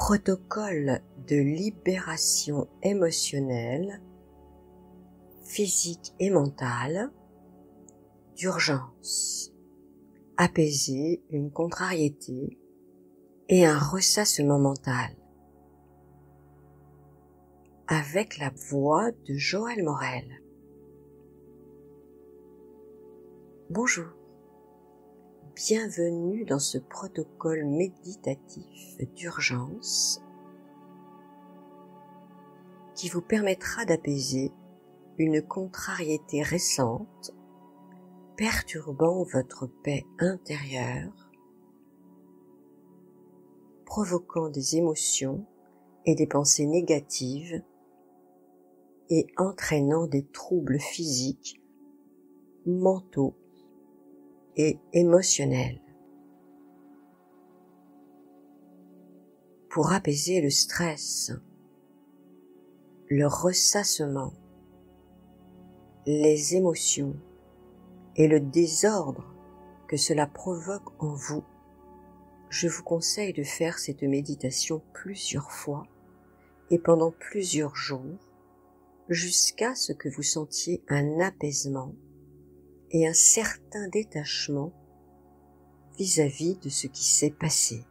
protocole de libération émotionnelle, physique et mentale, d'urgence. Apaiser une contrariété et un ressassement mental. Avec la voix de Joël Morel. Bonjour, bienvenue dans ce protocole méditatif d'urgence qui vous permettra d'apaiser une contrariété récente perturbant votre paix intérieure, provoquant des émotions et des pensées négatives et entraînant des troubles physiques, mentaux et émotionnels. Pour apaiser le stress, le ressassement, les émotions et le désordre que cela provoque en vous, je vous conseille de faire cette méditation plusieurs fois et pendant plusieurs jours jusqu'à ce que vous sentiez un apaisement et un certain détachement vis-à-vis de ce qui s'est passé.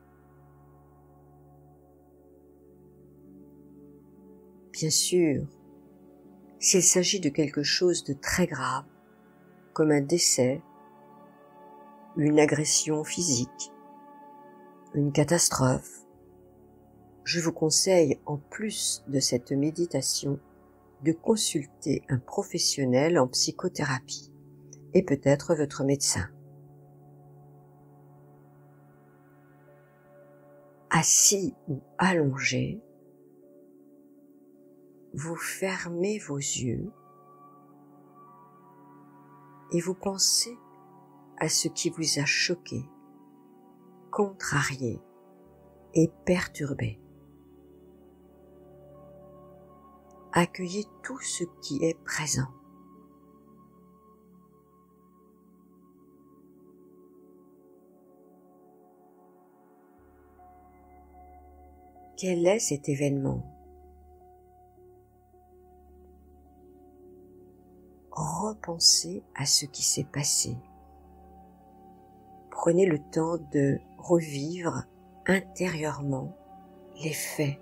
Bien sûr, s'il s'agit de quelque chose de très grave, comme un décès, une agression physique, une catastrophe, je vous conseille, en plus de cette méditation, de consulter un professionnel en psychothérapie et peut-être votre médecin. Assis ou allongé, vous fermez vos yeux et vous pensez à ce qui vous a choqué, contrarié et perturbé. Accueillez tout ce qui est présent. Quel est cet événement? Repensez à ce qui s'est passé. Prenez le temps de revivre intérieurement les faits.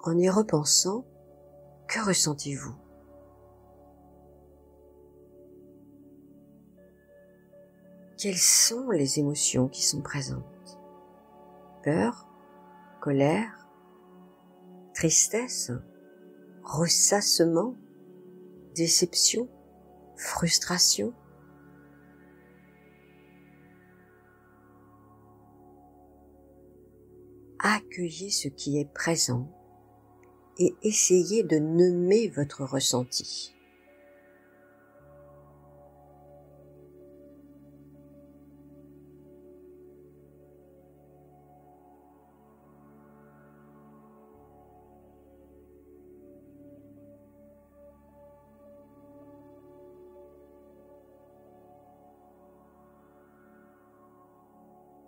En y repensant, que ressentez-vous? Quelles sont les émotions qui sont présentes? Peur, colère, tristesse, ressassement, déception, frustration? Accueillez ce qui est présent et essayez de nommer votre ressenti.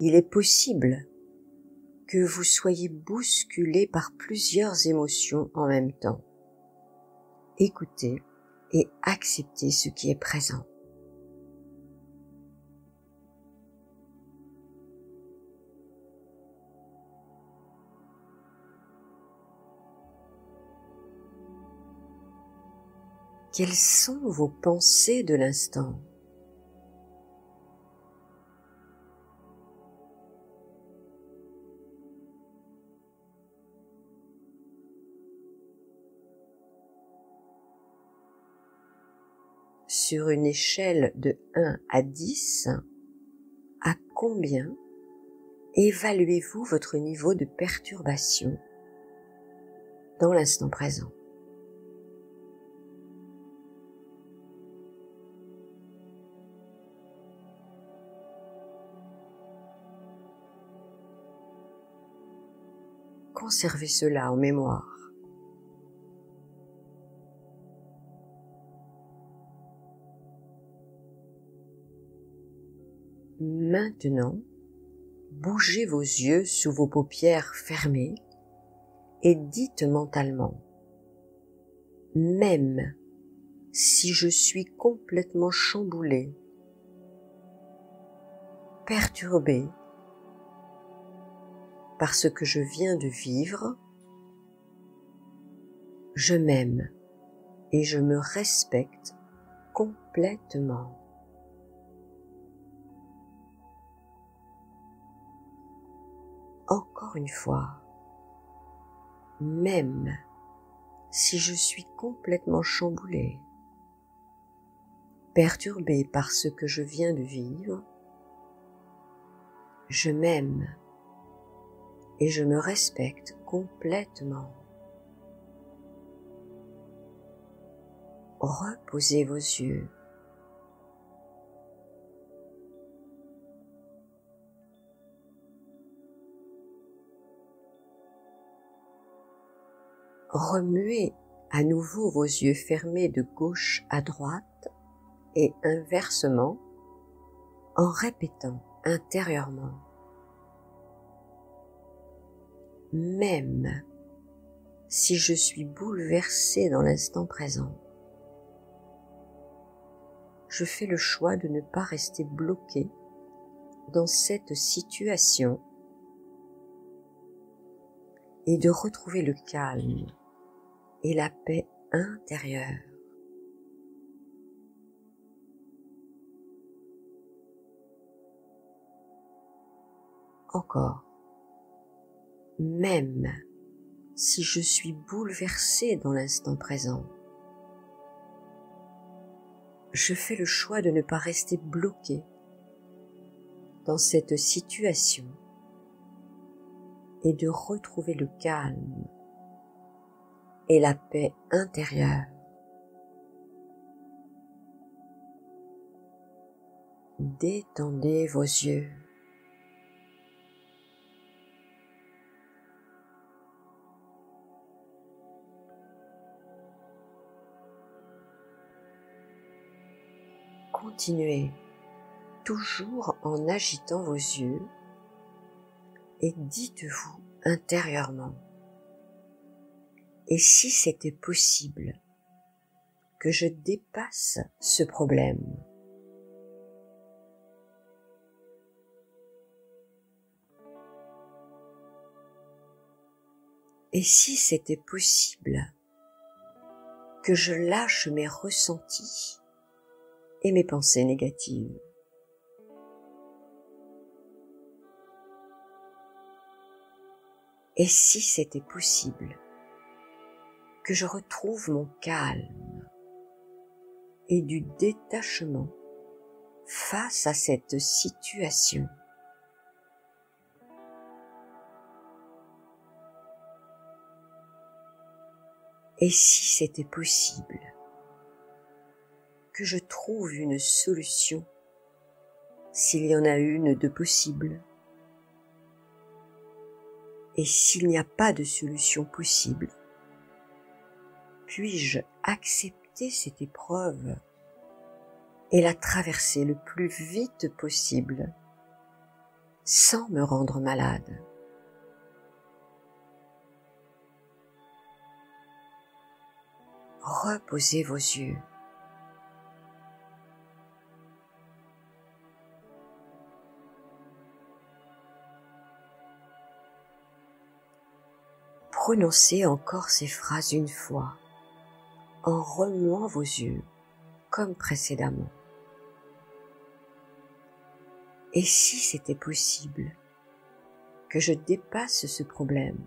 Il est possible que vous soyez bousculé par plusieurs émotions en même temps. Écoutez et acceptez ce qui est présent. Quelles sont vos pensées de l'instant? Sur une échelle de 1 à 10, à combien évaluez-vous votre niveau de perturbation dans l'instant présent? conservez cela en mémoire. Maintenant, bougez vos yeux sous vos paupières fermées et dites mentalement « Même si je suis complètement chamboulé, perturbé par ce que je viens de vivre, je m'aime et je me respecte complètement. » Encore une fois, même si je suis complètement chamboulé, perturbé par ce que je viens de vivre, je m'aime et je me respecte complètement. Reposez vos yeux. Remuez à nouveau vos yeux fermés de gauche à droite et inversement en répétant intérieurement « Même si je suis bouleversé dans l'instant présent, je fais le choix de ne pas rester bloqué dans cette situation et de retrouver le calme et la paix intérieure. » Encore. Même si je suis bouleversé dans l'instant présent, je fais le choix de ne pas rester bloqué dans cette situation et de retrouver le calme et la paix intérieure. Détendez vos yeux. Continuez toujours en agitant vos yeux et dites-vous intérieurement « Et si c'était possible que je dépasse ce problème ? Et si c'était possible que je lâche mes ressentis et mes pensées négatives ? Et si c'était possible que je retrouve mon calme et du détachement face à cette situation ? Et si c'était possible que je trouve une solution, s'il y en a une de possible? Et s'il n'y a pas de solution possible, puis-je accepter cette épreuve et la traverser le plus vite possible sans me rendre malade? Reposez vos yeux. Prononcez encore ces phrases une fois, en remuant vos yeux, comme précédemment. Et si c'était possible que je dépasse ce problème?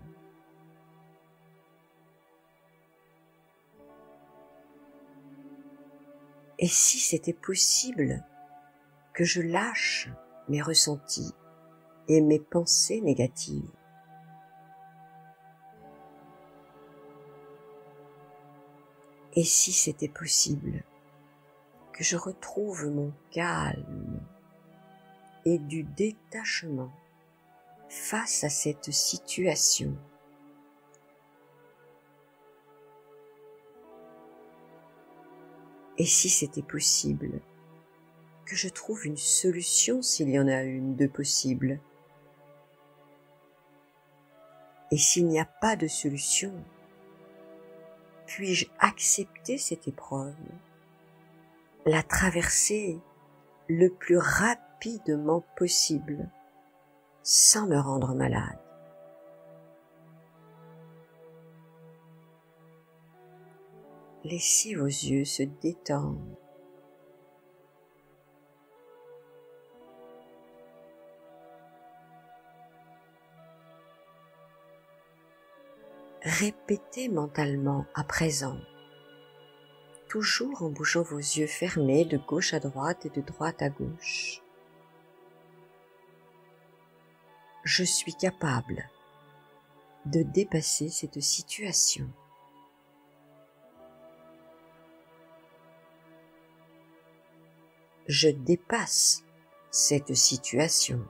Et si c'était possible que je lâche mes ressentis et mes pensées négatives? Et si c'était possible que je retrouve mon calme et du détachement face à cette situation? Et si c'était possible, que je trouve une solution s'il y en a une de possible. Et s'il n'y a pas de solution, puis-je accepter cette épreuve, la traverser le plus rapidement possible, sans me rendre malade? Laissez vos yeux se détendre. Répétez mentalement à présent, toujours en bougeant vos yeux fermés de gauche à droite et de droite à gauche. Je suis capable de dépasser cette situation. Je dépasse cette situation.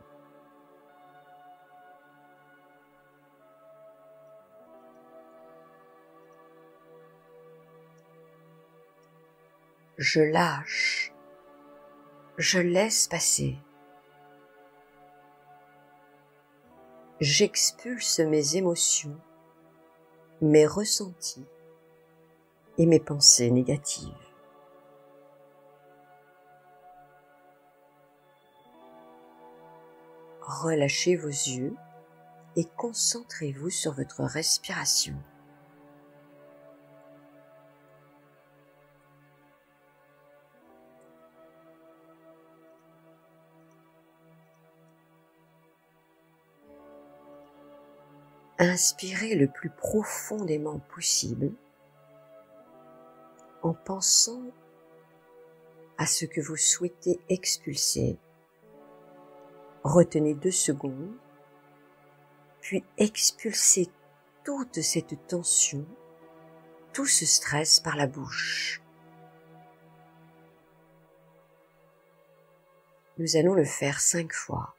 Je lâche, je laisse passer. J'expulse mes émotions, mes ressentis et mes pensées négatives. Relâchez vos yeux et concentrez-vous sur votre respiration. Inspirez le plus profondément possible en pensant à ce que vous souhaitez expulser. Retenez 2 secondes, puis expulsez toute cette tension, tout ce stress par la bouche. Nous allons le faire 5 fois.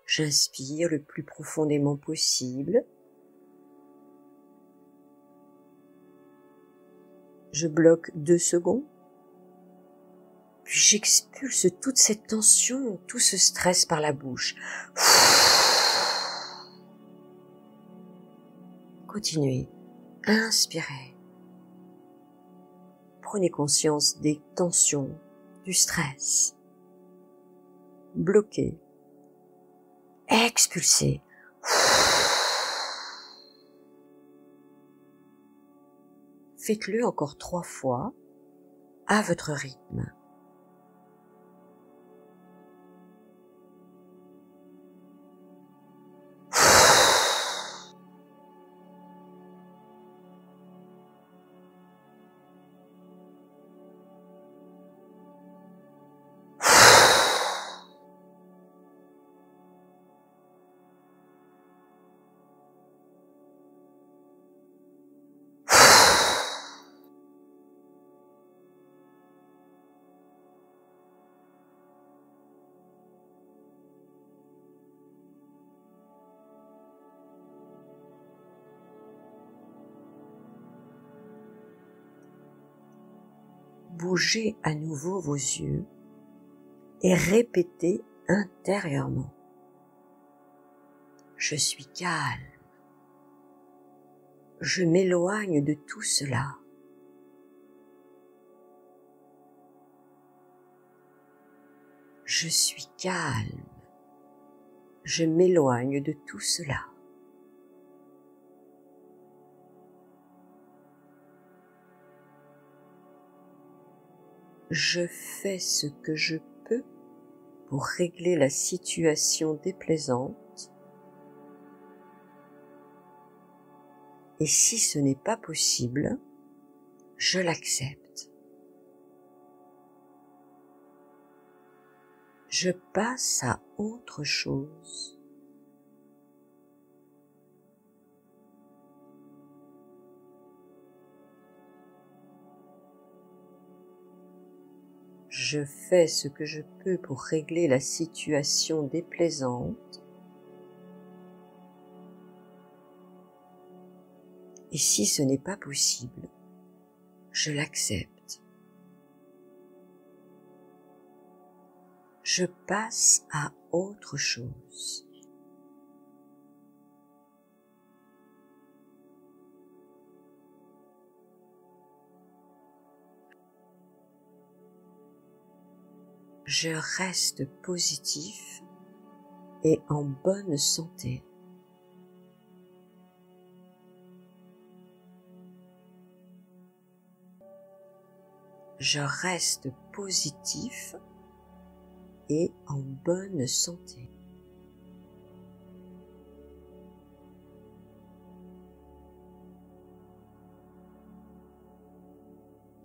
J'inspire le plus profondément possible. Je bloque 2 secondes. Puis j'expulse toute cette tension, tout ce stress par la bouche. Continuez. Inspirez. Prenez conscience des tensions, du stress. Bloquez. Expulsez. Faites-le encore 3 fois à votre rythme. Bougez à nouveau vos yeux et répétez intérieurement. Je suis calme. Je m'éloigne de tout cela. Je suis calme. Je m'éloigne de tout cela. Je fais ce que je peux pour régler la situation déplaisante. Et si ce n'est pas possible, je l'accepte. Je passe à autre chose. Je fais ce que je peux pour régler la situation déplaisante. Et si ce n'est pas possible, je l'accepte. Je passe à autre chose. Je reste positif et en bonne santé. Je reste positif et en bonne santé.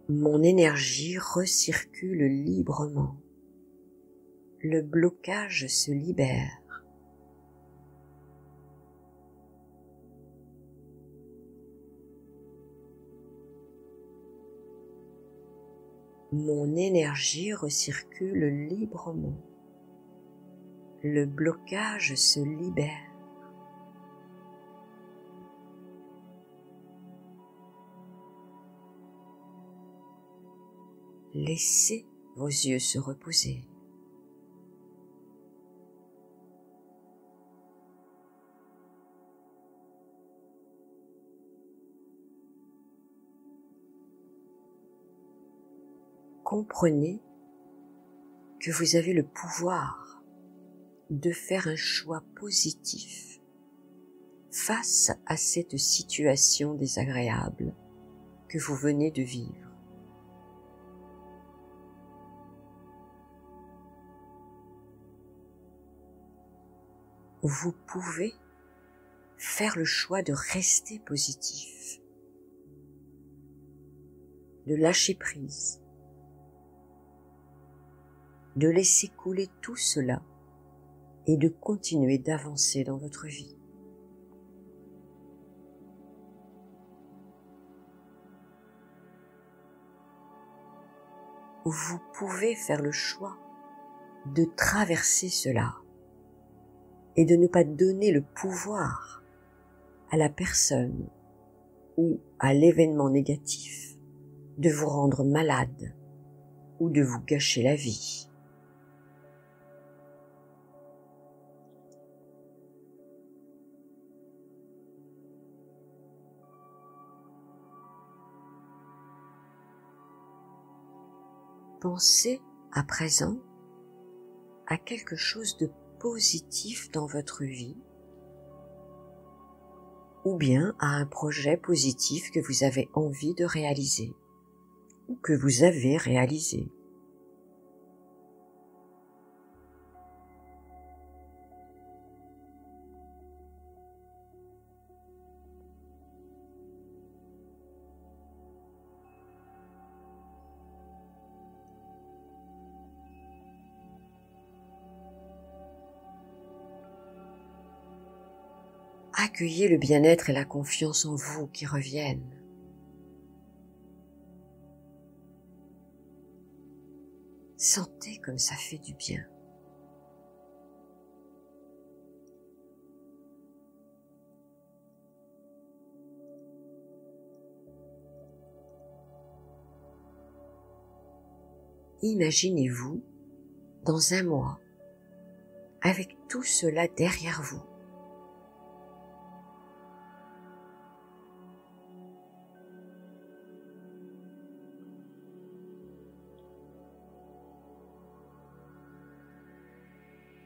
Mon énergie recircule librement. Le blocage se libère. Mon énergie recircule librement. Le blocage se libère. Laissez vos yeux se reposer. Comprenez que vous avez le pouvoir de faire un choix positif face à cette situation désagréable que vous venez de vivre. Vous pouvez faire le choix de rester positif, de lâcher prise, de laisser couler tout cela et de continuer d'avancer dans votre vie. Vous pouvez faire le choix de traverser cela et de ne pas donner le pouvoir à la personne ou à l'événement négatif de vous rendre malade ou de vous gâcher la vie. Pensez à présent à quelque chose de positif dans votre vie ou bien à un projet positif que vous avez envie de réaliser ou que vous avez réalisé. Accueillez le bien-être et la confiance en vous qui reviennent. Sentez comme ça fait du bien. Imaginez-vous dans un mois avec tout cela derrière vous.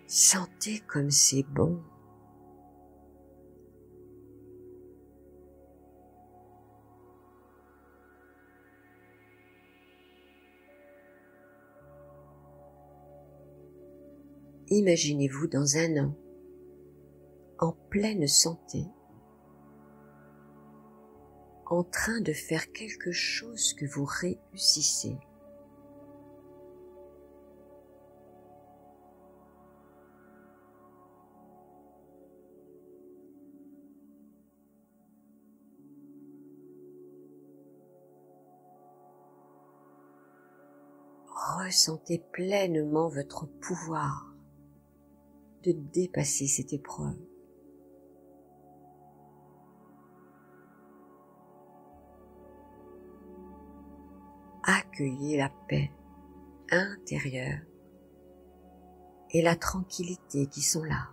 Sentez comme c'est bon. Imaginez-vous dans un an, en pleine santé, en train de faire quelque chose que vous réussissez. Ressentez pleinement votre pouvoir de dépasser cette épreuve. Accueillez la paix intérieure et la tranquillité qui sont là.